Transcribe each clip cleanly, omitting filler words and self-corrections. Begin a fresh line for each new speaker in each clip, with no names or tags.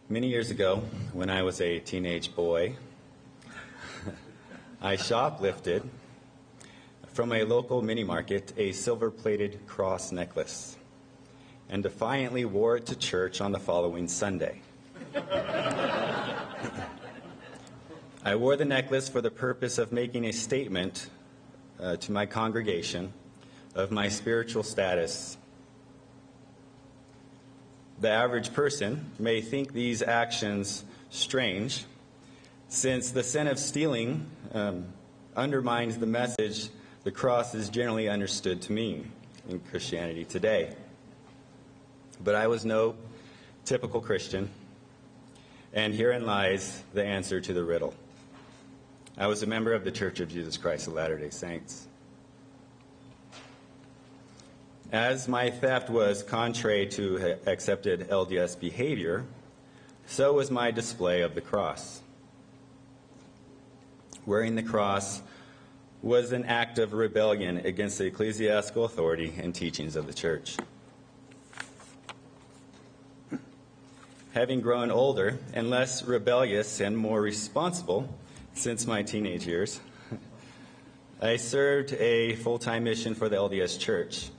Many years ago, when I was a teenage boy, I shoplifted from a local mini market a silver-plated cross necklace and defiantly wore it to church on the following Sunday. I wore the necklace for the purpose of making a statement to my congregation of my spiritual status. The average person may think these actions strange, since the sin of stealing undermines the message the cross is generally understood to mean in Christianity today. But I was no typical Christian, and herein lies the answer to the riddle. I was a member of the Church of Jesus Christ of Latter-day Saints. As my theft was contrary to accepted LDS behavior, so was my display of the cross. Wearing the cross was an act of rebellion against the ecclesiastical authority and teachings of the church. Having grown older and less rebellious and more responsible since my teenage years, I served a full-time mission for the LDS Church.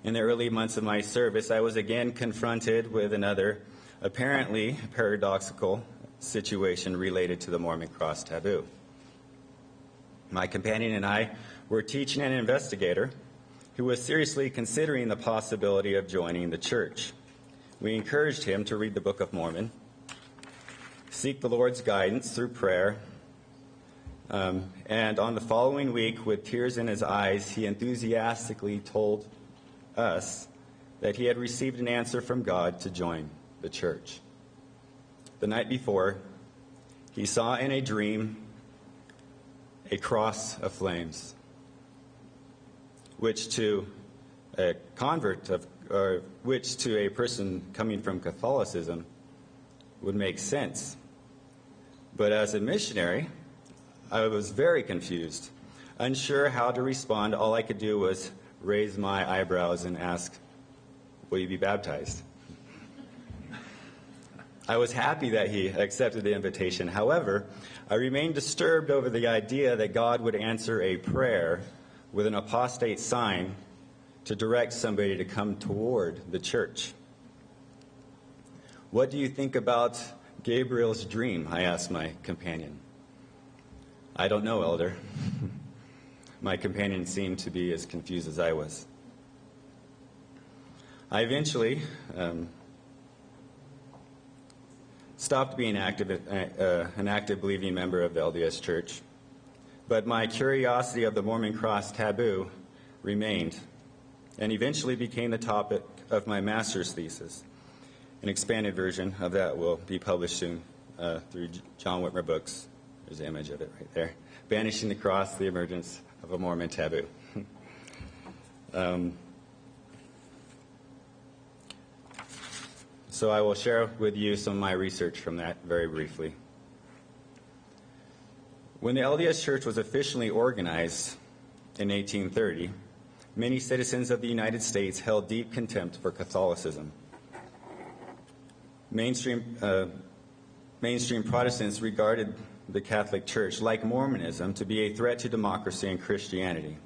In the early months of my service, I was again confronted with another apparently paradoxical situation related to the Mormon cross taboo. My companion and I were teaching an investigator who was seriously considering the possibility of joining the church. We encouraged him to read the Book of Mormon, seek the Lord's guidance through prayer, and on the following week, with tears in his eyes, he enthusiastically told us that he had received an answer from God to join the church. The night before, he saw in a dream a cross of flames, which to a convert which to a person coming from Catholicism would make sense. But as a missionary, I was very confused, unsure how to respond. All I could do was raise my eyebrows and ask, "Will you be baptized?" I was happy that he accepted the invitation. However, I remained disturbed over the idea that God would answer a prayer with an apostate sign to direct somebody to come toward the church. "What do you think about Gabriel's dream?" I asked my companion. "I don't know, Elder." My companion seemed to be as confused as I was. I eventually stopped being an active believing member of the LDS Church, but my curiosity of the Mormon cross taboo remained, and eventually became the topic of my master's thesis. An expanded version of that will be published soon through John Whitmer Books. There's an image of it right there. Banishing the Cross, the Emergence of a Mormon Taboo. So I will share with you some of my research from that very briefly. When the LDS Church was officially organized in 1830, many citizens of the United States held deep contempt for Catholicism. Mainstream Protestants regarded the Catholic Church, like Mormonism, to be a threat to democracy and Christianity.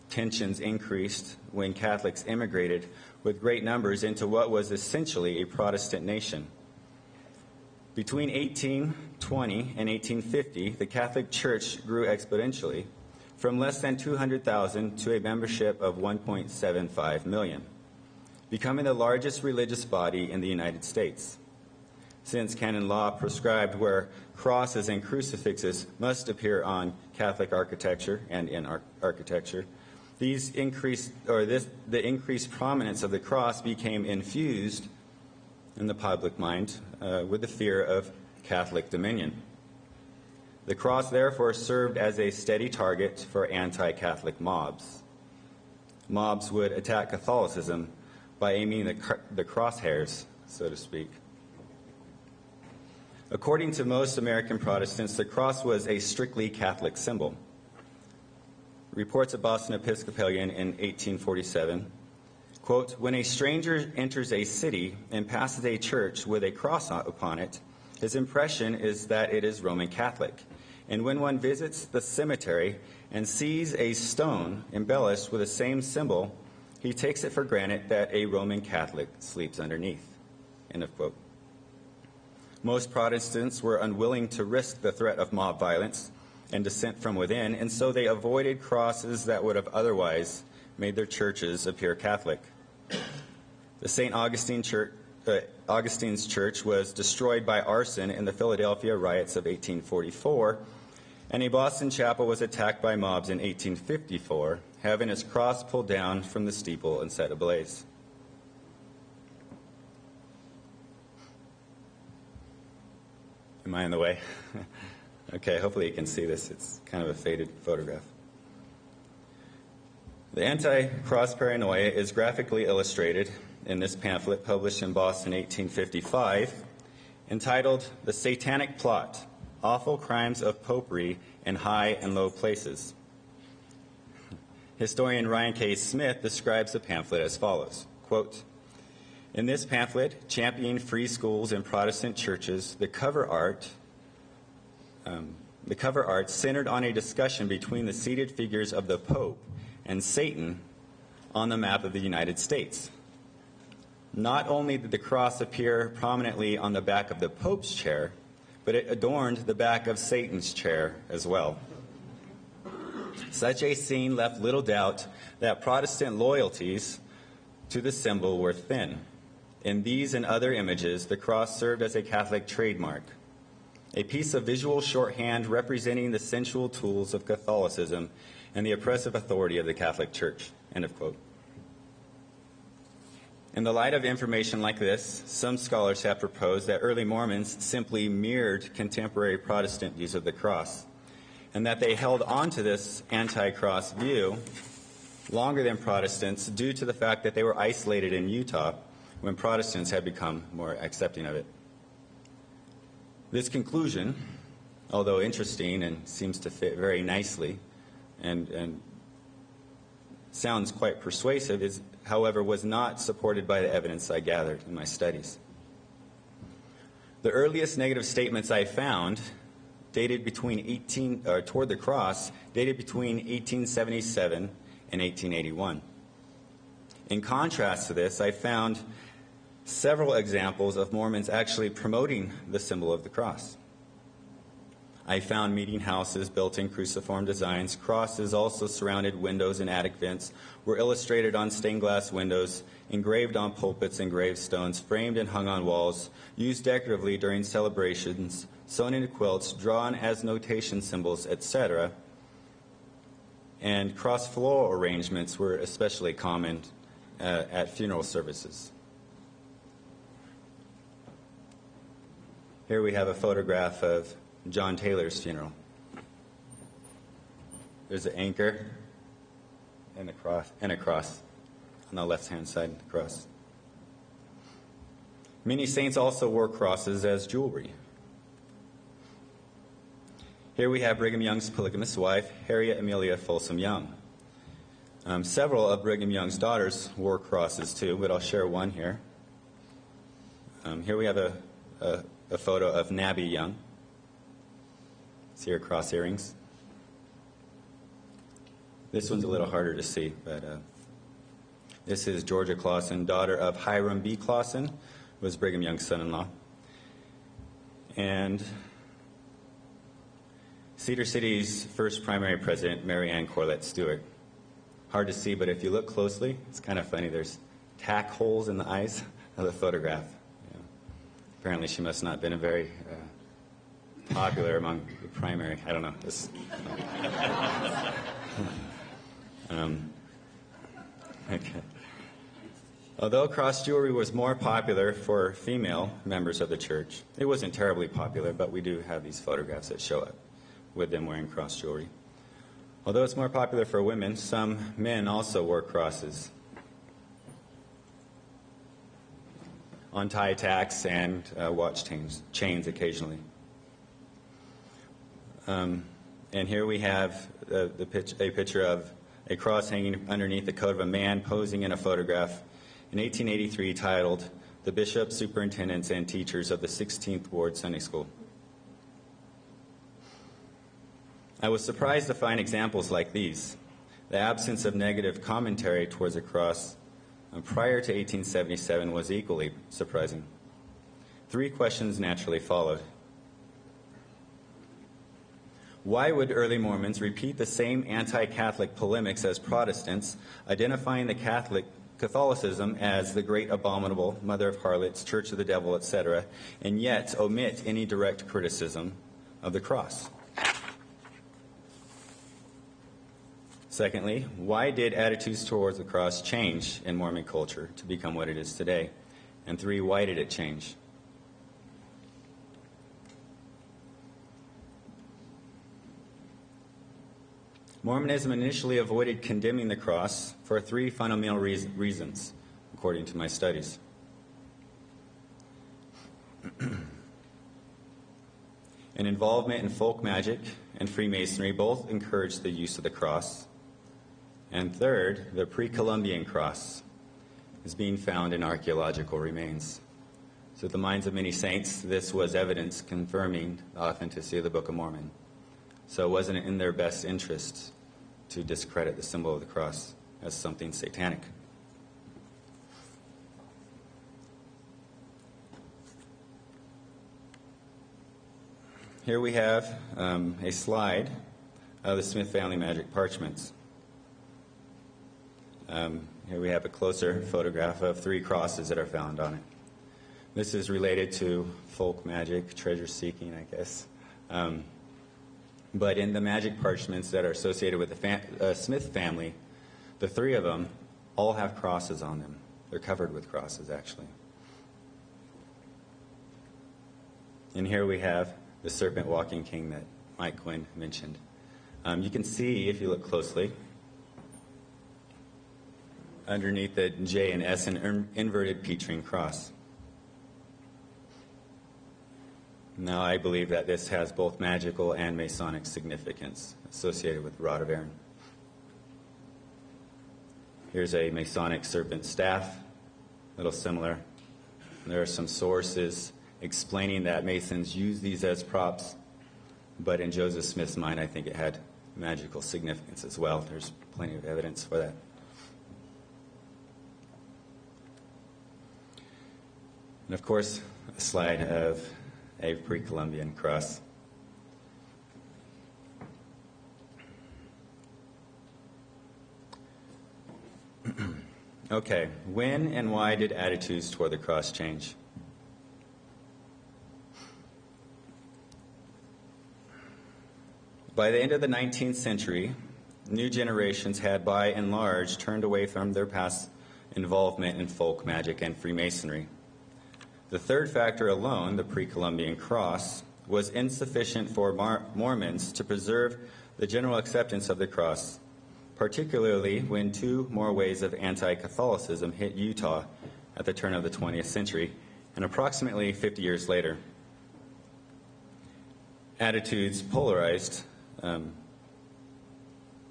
Tensions increased when Catholics immigrated with great numbers into what was essentially a Protestant nation. Between 1820 and 1850, the Catholic Church grew exponentially from less than 200,000 to a membership of 1.75 million, becoming the largest religious body in the United States. Since canon law prescribed where crosses and crucifixes must appear on Catholic architecture and in architecture, the increased prominence of the cross became infused in the public mind with the fear of Catholic dominion. The cross therefore served as a steady target for anti-Catholic mobs. Mobs would attack Catholicism by aiming the crosshairs, so to speak. According to most American Protestants, the cross was a strictly Catholic symbol. Reports of Boston Episcopalian in 1847 Quote, "When a stranger enters a city and passes a church with a cross upon it, his impression is that it is Roman Catholic. And when one visits the cemetery and sees a stone embellished with the same symbol, he takes it for granted that a Roman Catholic sleeps underneath." End of quote. Most Protestants were unwilling to risk the threat of mob violence and dissent from within, and so they avoided crosses that would have otherwise made their churches appear Catholic. The St. Augustine's Church was destroyed by arson in the Philadelphia riots of 1844, and a Boston chapel was attacked by mobs in 1854, having its cross pulled down from the steeple and set ablaze. Am I in the way? Okay, hopefully you can see this. It's kind of a faded photograph. The anti-cross paranoia is graphically illustrated in this pamphlet published in Boston in 1855, entitled "The Satanic Plot, Awful Crimes of Popery in High and Low Places." Historian Ryan K. Smith describes the pamphlet as follows, quote, "In this pamphlet, championing free schools and Protestant churches, the cover art centered on a discussion between the seated figures of the Pope and Satan on the map of the United States. Not only did the cross appear prominently on the back of the Pope's chair, but it adorned the back of Satan's chair as well. Such a scene left little doubt that Protestant loyalties to the symbol were thin. In these and other images, the cross served as a Catholic trademark, a piece of visual shorthand representing the sensual tools of Catholicism and the oppressive authority of the Catholic Church." End of quote. In the light of information like this, some scholars have proposed that early Mormons simply mirrored contemporary Protestant views of the cross, and that they held on to this anti-cross view longer than Protestants due to the fact that they were isolated in Utah when Protestants had become more accepting of it. This conclusion, although interesting and seems to fit very nicely and sounds quite persuasive, however, was not supported by the evidence I gathered in my studies. The earliest negative statements I found dated toward the cross dated between 1877 and 1881. In contrast to this, I found several examples of Mormons actually promoting the symbol of the cross. I found meeting houses built in cruciform designs. Crosses also surrounded windows and attic vents, were illustrated on stained glass windows, engraved on pulpits and gravestones, framed and hung on walls, used decoratively during celebrations, sewn into quilts, drawn as notation symbols, etc. And cross floral arrangements were especially common at funeral services. Here we have a photograph of John Taylor's funeral. There's an anchor and a cross on the left-hand side of the cross. Many saints also wore crosses as jewelry. Here we have Brigham Young's polygamous wife, Harriet Amelia Folsom Young. Several of Brigham Young's daughters wore crosses too, but I'll share one here. Here we have a photo of Nabby Young. See her cross earrings. This one's a little harder to see, but this is Georgia Clausen, daughter of Hiram B. Clausen, was Brigham Young's son-in-law. And Cedar City's first primary president, Mary Ann Corlett Stewart. Hard to see, but if you look closely, it's kind of funny. There's tack holes in the eyes of the photograph. Yeah. Apparently she must not have been a very popular among the primary. I don't know. Okay. Although cross jewelry was more popular for female members of the church, it wasn't terribly popular, but we do have these photographs that show up with them wearing cross jewelry. Although it's more popular for women, some men also wore crosses on tie tacks and watch chains occasionally. And here we have a picture of a cross hanging underneath the coat of a man posing in a photograph in 1883 titled The Bishops, Superintendents, and Teachers of the 16th Ward Sunday School. I was surprised to find examples like these. The absence of negative commentary towards the cross prior to 1877 was equally surprising. 3 questions naturally followed. Why would early Mormons repeat the same anti-Catholic polemics as Protestants, identifying the Catholicism as the great abominable, mother of harlots, church of the devil, etc., and yet omit any direct criticism of the cross? Secondly, why did attitudes towards the cross change in Mormon culture to become what it is today? And 3, why did it change? Mormonism initially avoided condemning the cross for 3 fundamental reasons, according to my studies. An involvement in folk magic and Freemasonry both encouraged the use of the cross. And third, the pre-Columbian cross is being found in archaeological remains. So in the minds of many saints, this was evidence confirming the authenticity of the Book of Mormon. So it wasn't in their best interest to discredit the symbol of the cross as something satanic. Here we have a slide of the Smith family magic parchments. Here we have a closer photograph of 3 crosses that are found on it. This is related to folk magic, treasure seeking, I guess. But in the magic parchments that are associated with the Smith family, the 3 of them all have crosses on them. They're covered with crosses, actually. And here we have the serpent walking king that Mike Quinn mentioned. You can see, if you look closely, underneath the J and S, an inverted Petrine cross. Now, I believe that this has both magical and Masonic significance associated with the Rod of Aaron. Here's a Masonic serpent staff, a little similar. There are some sources explaining that Masons use these as props, but in Joseph Smith's mind, I think it had magical significance as well. There's plenty of evidence for that. And of course, a slide of a pre-Columbian cross. Okay, when and why did attitudes toward the cross change? By the end of the 19th century, new generations had by and large turned away from their past involvement in folk magic and Freemasonry. The third factor alone, the pre-Columbian cross, was insufficient for Mormons to preserve the general acceptance of the cross, particularly when 2 more waves of anti-Catholicism hit Utah at the turn of the 20th century and approximately 50 years later. Attitudes polarized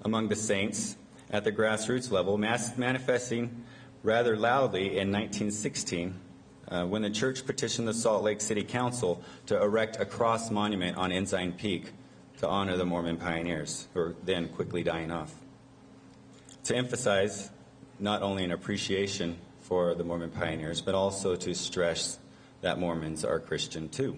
among the saints at the grassroots level, manifesting rather loudly in 1916 when the church petitioned the Salt Lake City Council to erect a cross monument on Ensign Peak to honor the Mormon pioneers, who were then quickly dying off. To emphasize not only an appreciation for the Mormon pioneers, but also to stress that Mormons are Christian too.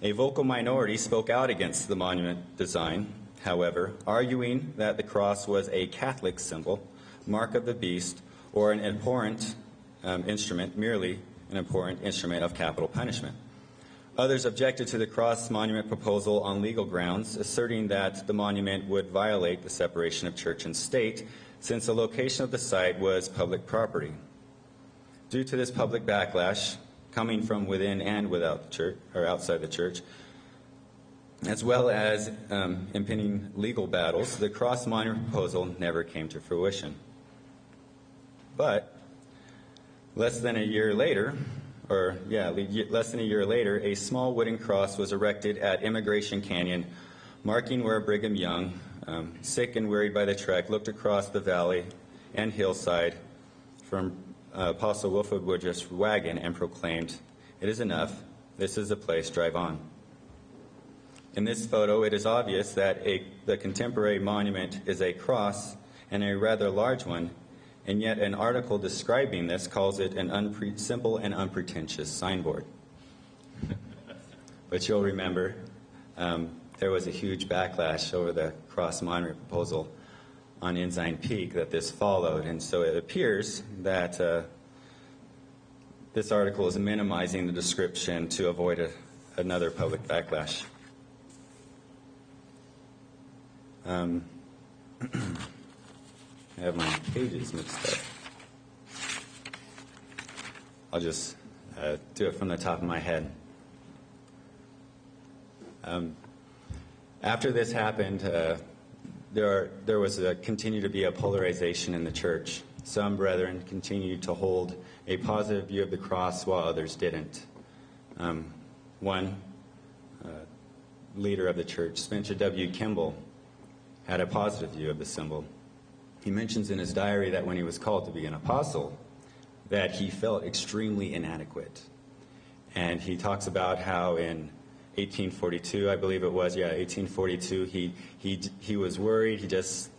A vocal minority spoke out against the monument design, however, arguing that the cross was a Catholic symbol, mark of the beast, or an abhorrent instrument, merely an abhorrent instrument of capital punishment. Others objected to the cross monument proposal on legal grounds, asserting that the monument would violate the separation of church and state, since the location of the site was public property. Due to this public backlash, coming from within and without the church, or outside the church, as well as impending legal battles, the cross monument proposal never came to fruition. But less than a year later, a small wooden cross was erected at Immigration Canyon, marking where Brigham Young, sick and wearied by the trek, looked across the valley and hillside from Apostle Wilford Woodruff's wagon and proclaimed, "It is enough. This is the place. Drive on." In this photo, it is obvious that the contemporary monument is a cross, and a rather large one, and yet an article describing this calls it an simple and unpretentious signboard. But you'll remember there was a huge backlash over the cross monument proposal on Ensign Peak that this followed, and so it appears that this article is minimizing the description to avoid another public backlash. I have my pages mixed up. I'll just do it from the top of my head. After this happened, there was continued to be a polarization in the church. Some brethren continued to hold a positive view of the cross while others didn't. One leader of the church, Spencer W. Kimball, had a positive view of the symbol. He mentions in his diary that when he was called to be an apostle, that he felt extremely inadequate. And he talks about how in 1842, I believe it was, 1842, he was worried. He just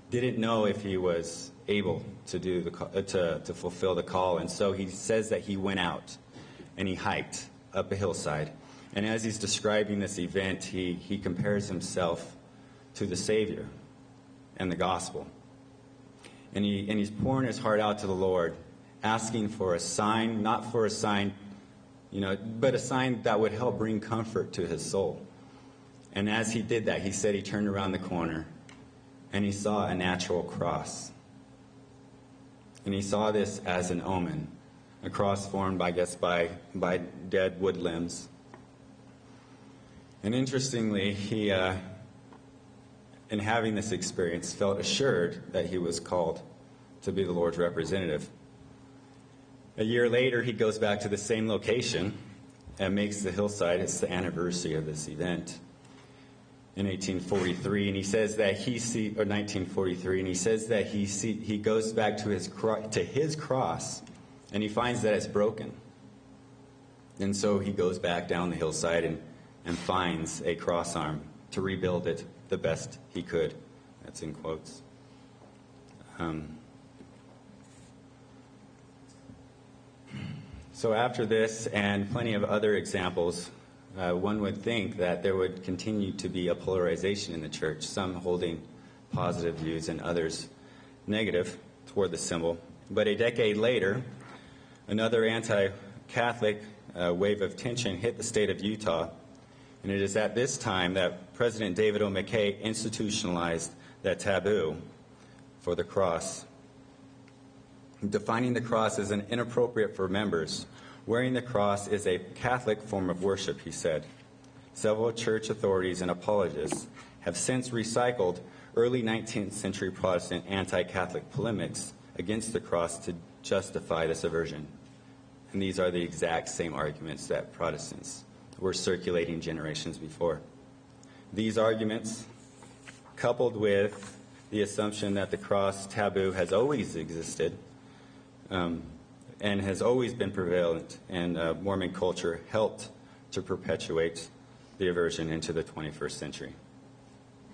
didn't know if he was able to do to fulfill the call. And so he says that he went out and he hiked up a hillside. And as he's describing this event, he compares himself to the Savior and the gospel. And he's pouring his heart out to the Lord, asking for a sign, not for a sign, but a sign that would help bring comfort to his soul. And as he did that, he said he turned around the corner and he saw a natural cross. And he saw this as an omen, a cross formed, I guess, by dead wood limbs. And interestingly, he, in having this experience, felt assured that he was called to be the Lord's representative. A year later, he goes back to the same location and makes the hillside. It's the anniversary of this event in 1843, and he says that 1943, and he says that he goes back to his cross, and he finds that it's broken. And so he goes back down the hillside and finds a cross arm to rebuild it the best he could. That's in quotes. So after this and plenty of other examples, one would think that there would continue to be a polarization in the church, some holding positive views and others negative toward the symbol. But a decade later, another anti-Catholic wave of tension hit the state of Utah, and it is at this time that President David O. McKay institutionalized that taboo for the cross, defining the cross as inappropriate for members. Wearing the cross is a Catholic form of worship, he said. Several church authorities and apologists have since recycled early 19th century Protestant anti-Catholic polemics against the cross to justify this aversion. And these are the exact same arguments that Protestants were circulating generations before. These arguments, coupled with the assumption that the cross taboo has always existed, and has always been prevalent in Mormon culture, helped to perpetuate the aversion into the 21st century.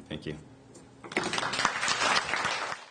Thank you.